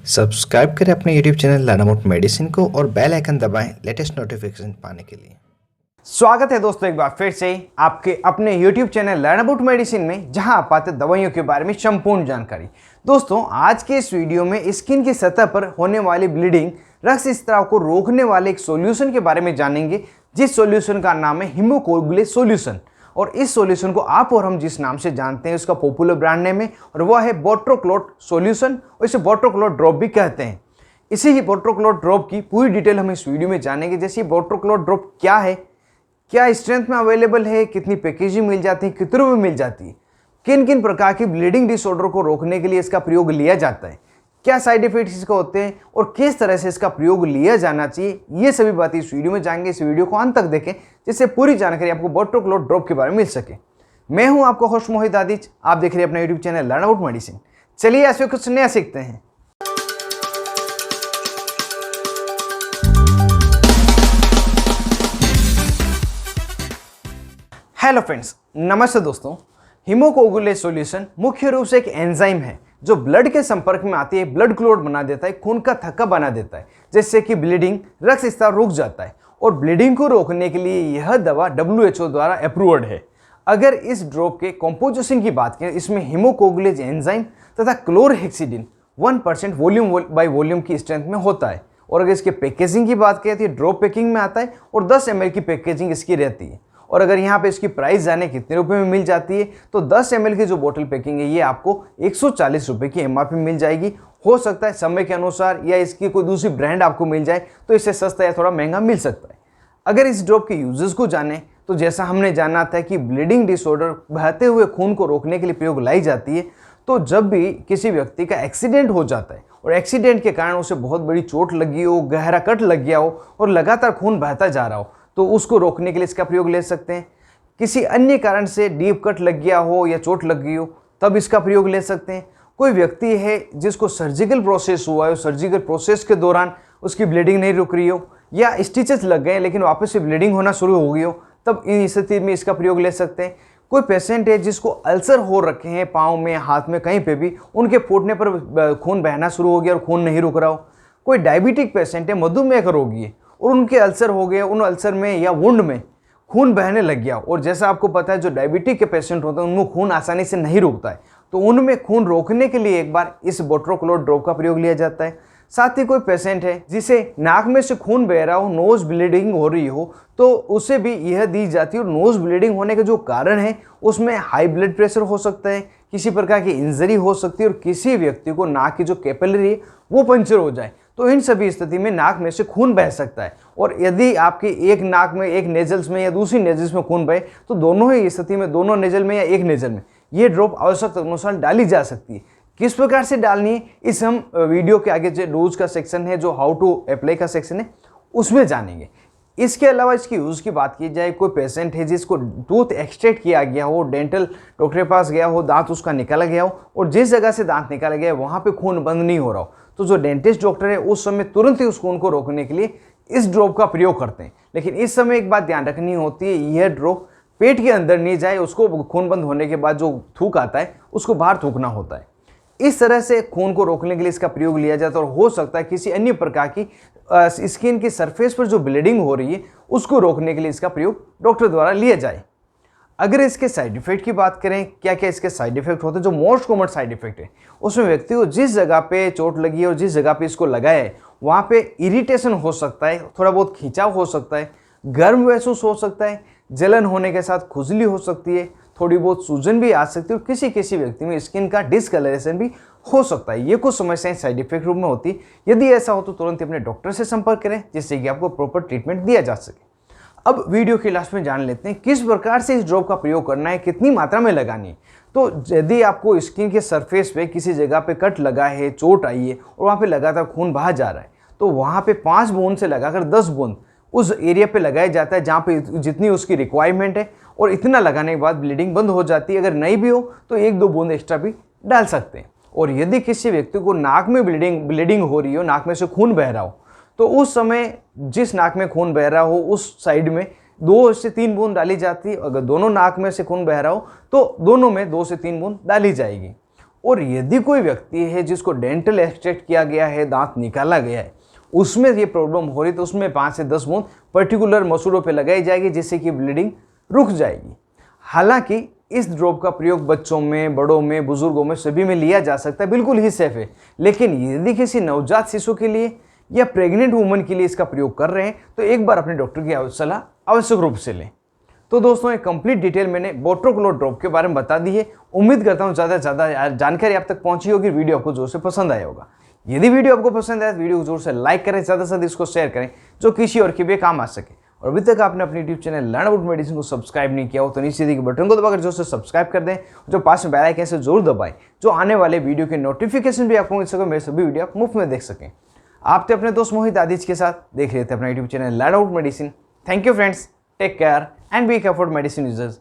Subscribe करें अपने YouTube channel learn about medicine को और बेल आइकन दबाएं लेटेस्ट नोटिफिकेशन पाने के लिए। स्वागत है दोस्तों एक बार फिर से आपके अपने YouTube channel learn about medicine में, जहां आप पाते दवाइयों के बारे में संपूर्ण जानकारी। दोस्तों आज के इस वीडियो में स्किन की सतह पर होने वाली ब्लीडिंग, रक्त स्राव को रोकने वाले एक सॉल्यूशन के बारे में जानेंगे, जिस सॉल्यूशन का नाम है हीमोकोगुलेट सॉल्यूशन। और इस सॉल्यूशन को आप और हम जिस नाम से जानते हैं उसका पॉपुलर ब्रांड नेम है और वह है बोट्रोक्लोट सॉल्यूशन, और इसे बोट्रोक्लोट ड्रॉप भी कहते हैं। इसी ही बोट्रोक्लोट ड्रॉप की पूरी डिटेल हम इस वीडियो में जानेंगे, जैसे बोट्रोक्लोट ड्रॉप क्या है, क्या स्ट्रेंथ में अवेलेबल है, कितनी पैकेजिंग मिल जाती है, कितने में मिल जाती है, किन किन प्रकार की ब्लीडिंग डिसऑर्डर को रोकने के लिए इसका प्रयोग लिया जाता है, क्या साइड इफेक्ट्स इसके होते हैं और किस तरह से इसका प्रयोग लिया जाना चाहिए, ये सभी बातें इस वीडियो में जानेंगे। इस वीडियो को अंत तक देखें जिससे पूरी जानकारी आपको बोट्रोक्लोट ड्रॉप के बारे में मिल सके। मैं हूं आपका होस्ट मोहित, dadhich। आप देख रहे हैं अपना YouTube channel learn about medicine. चलिए ऐसे कुछ नया सीखते हैं। हेलो फ्रेंड्स, नमस्ते दोस्तों। हीमोकोगुलेट सॉल्यूशन मुख्य रूप से एक एंजाइम है जो ब्लड के संपर्क में आती है, ब्लड क्लॉट बना देता है, खून का थक्का बना देता है, जिससे कि ब्लीडिंग, रक्त स्राव रुक जाता है। और ब्लीडिंग को रोकने के लिए यह दवा WHO द्वारा अप्रूव्ड है। अगर इस ड्रॉप के कॉम्पोजिशन की बात करें, इसमें हीमोकोगुलेट एंजाइम तथा क्लोरहेक्सिडिन 1% वॉल्यूम बाई वॉल्यूम की स्ट्रेंथ में होता है। और अगर इसके पैकेजिंग की बात करें तो ये ड्रॉप पैकिंग में आता है और 10 ml की पैकेजिंग इसकी रहती है। और अगर यहाँ पे इसकी प्राइस जाने कितने रुपए में मिल जाती है, तो 10 ml की जो बोतल पैकिंग है ये आपको 140 रुपये की MRP मिल जाएगी। हो सकता है समय के अनुसार या इसकी कोई दूसरी ब्रांड आपको मिल जाए तो इससे सस्ता या थोड़ा महंगा मिल सकता है। अगर इस ड्रॉप के यूजेस को जाने तो जैसा हमने जाना था कि ब्लीडिंग डिसऑर्डर, बहते हुए खून को रोकने के लिए प्रयोग लाई जाती है। तो जब भी किसी व्यक्ति का एक्सीडेंट हो जाता है और एक्सीडेंट के कारण उसे बहुत बड़ी चोट लगी हो, गहरा कट लग गया हो और लगातार खून बहता जा रहा हो, तो उसको रोकने के लिए इसका प्रयोग ले सकते हैं। किसी अन्य कारण से डीप कट लग गया हो या चोट लग गई हो, तब इसका प्रयोग ले सकते हैं। कोई व्यक्ति है जिसको सर्जिकल प्रोसेस हुआ है, सर्जिकल प्रोसेस के दौरान उसकी ब्लीडिंग नहीं रुक रही हो, या स्टिचेस लग गए लेकिन वापस से ब्लीडिंग होना शुरू हो गई हो, तब इन स्थिति में इसका प्रयोग ले सकते हैं। कोई पेशेंट है जिसको अल्सर हो रखे हैं पाँव में, हाथ में, कहीं पे भी, उनके फूटने पर खून बहना शुरू हो गया और खून नहीं रुक रहा हो। कोई डायबिटिक पेशेंट है, मधुमेह का रोगी है और उनके अल्सर हो गए, उन अल्सर में या वुंड में खून बहने लग गया। और जैसा आपको पता है जो डायबिटिक के पेशेंट होते हैं उनमें खून आसानी से नहीं रुकता है, तो उनमें खून रोकने के लिए एक बार इस बोट्रोक्लोट ड्रॉप का प्रयोग लिया जाता है। साथ ही कोई पेशेंट है जिसे नाक में से खून बह रहा हो, नोज ब्लीडिंग हो रही हो, तो उसे भी यह दी जाती है। और नोज ब्लीडिंग होने का जो कारण है उसमें हाई ब्लड प्रेशर हो सकता है, किसी प्रकार की इंजरी हो सकती है और किसी व्यक्ति को नाक की जो कैपिलरी है वो पंचर हो जाए, तो इन सभी स्थिति में नाक में से खून बह सकता है। और यदि आपकी एक नाक में, एक नेजल्स में या दूसरी नेजल्स में खून बहे, तो दोनों ही स्थिति में, दोनों नेजल में या एक नेजल में, ये ड्रॉप आवश्यकता अनुसार डाली जा सकती है। किस प्रकार से डालनी है इस हम वीडियो के आगे जो डोज का सेक्शन है, जो हाउ टू अप्लाई का सेक्शन है, उसमें जानेंगे। इसके अलावा इसकी यूज़ की बात की जाए, कोई पेशेंट है जिसको टूथ एक्सट्रैक्ट किया गया हो, डेंटल डॉक्टर के पास गया हो, दांत उसका निकाला गया हो और जिस जगह से दांत निकाला गया है वहाँ पे खून बंद नहीं हो रहा हो, तो जो डेंटिस्ट डॉक्टर है उस समय तुरंत ही उस खून को रोकने के लिए इस ड्रॉप का प्रयोग करते हैं। लेकिन इस समय एक बात ध्यान रखनी होती है, यह ड्रॉप पेट के अंदर नहीं जाए, उसको खून बंद होने के बाद जो थूक आता है उसको बाहर थूकना होता है। इस तरह से खून को रोकने के लिए इसका प्रयोग लिया जाता है। और हो सकता है किसी अन्य प्रकार की स्किन की सरफेस पर जो ब्लीडिंग हो रही है उसको रोकने के लिए इसका प्रयोग डॉक्टर द्वारा लिया जाए। अगर इसके साइड इफेक्ट की बात करें, क्या क्या इसके साइड इफेक्ट होते हैं, जो मोस्ट कॉमन साइड इफेक्ट है उसमें व्यक्ति को जिस जगह पे चोट लगी है और जिस जगह पे इसको लगाया है वहाँ पे इरिटेशन हो सकता है, थोड़ा बहुत खिंचाव हो सकता है, गर्म महसूस हो सकता है, जलन होने के साथ खुजली हो सकती है, थोड़ी बहुत सूजन भी आ सकती है और किसी किसी व्यक्ति में स्किन का डिसकलरेशन भी हो सकता है। ये कुछ समस्याएं साइड इफेक्ट रूप में होती है। यदि ऐसा हो तो तुरंत अपने डॉक्टर से संपर्क करें, जिससे कि आपको प्रॉपर ट्रीटमेंट दिया जा सके। अब वीडियो के लास्ट में जान लेते हैं किस प्रकार से इस ड्रॉप का प्रयोग करना है, कितनी मात्रा में लगानी है। तो यदि आपको स्किन के सरफेस पे किसी जगह पे कट लगा है, चोट आई है और वहाँ पे लगातार खून बहा जा रहा है, तो वहाँ पे 5 बूंद से लगाकर 10 बूंद उस एरिया पे लगाया जाता है जहाँ पे जितनी उसकी रिक्वायरमेंट है, और इतना लगाने के बाद ब्लीडिंग बंद हो जाती है। अगर नहीं भी हो तो 1-2 बूंद एक्स्ट्रा भी डाल सकते हैं। और यदि किसी व्यक्ति को नाक में ब्लीडिंग हो रही हो, नाक में से खून बह रहा हो, तो उस समय जिस नाक में खून बह रहा हो उस साइड में 2 से 3 बूंद डाली जाती है। अगर दोनों नाक में से खून बह रहा हो तो दोनों में 2 से 3 बूंद डाली जाएगी। और यदि कोई व्यक्ति है जिसको डेंटल एक्सट्रैक्ट किया गया है, दांत निकाला गया है, उसमें ये प्रॉब्लम हो रही, तो उसमें 5 से 10 बूंद पर्टिकुलर मसूड़ों पे लगाई जाएगी, जिससे कि ब्लीडिंग रुक जाएगी। हालांकि इस ड्रॉप का प्रयोग बच्चों में, बड़ों में, बुजुर्गों में सभी में लिया जा सकता है, बिल्कुल ही सेफ है। लेकिन यदि किसी नवजात शिशु के लिए या प्रेग्नेंट वुमन के लिए इसका प्रयोग कर रहे हैं तो एक बार अपने डॉक्टर की सलाह आवश्यक रूप से लें। तो दोस्तों, एक कंप्लीट डिटेल मैंने बोट्रोक्लोट ड्रॉप के बारे में बता दी है। उम्मीद करता हूँ ज़्यादा से ज़्यादा जानकारी आप तक पहुंची होगी, वीडियो आपको जोर से पसंद आया होगा। यदि वीडियो आपको पसंद आए तो वीडियो को जोर से लाइक करें, ज़्यादा से ज़्यादा इसको शेयर करें, जो किसी और के भी काम आ सके। और अभी तक आपने अपने YouTube channel learn about medicine को सब्सक्राइब नहीं किया हो तो नीचे दिए गए बटन को दबाकर जोर से सब्सक्राइब कर दें, जो पास में बेल आइकन से जरूर दबाएं, जो आने वाले वीडियो के नोटिफिकेशन भी आपको मिल सके, मेरे सभी वीडियो आप मुफ्त में देख सकें। आप थे अपने दोस्त मोहित दादिच के साथ, देख रहे थे अपना YouTube channel learn about medicine. Thank you friends, take care and be careful medicine users.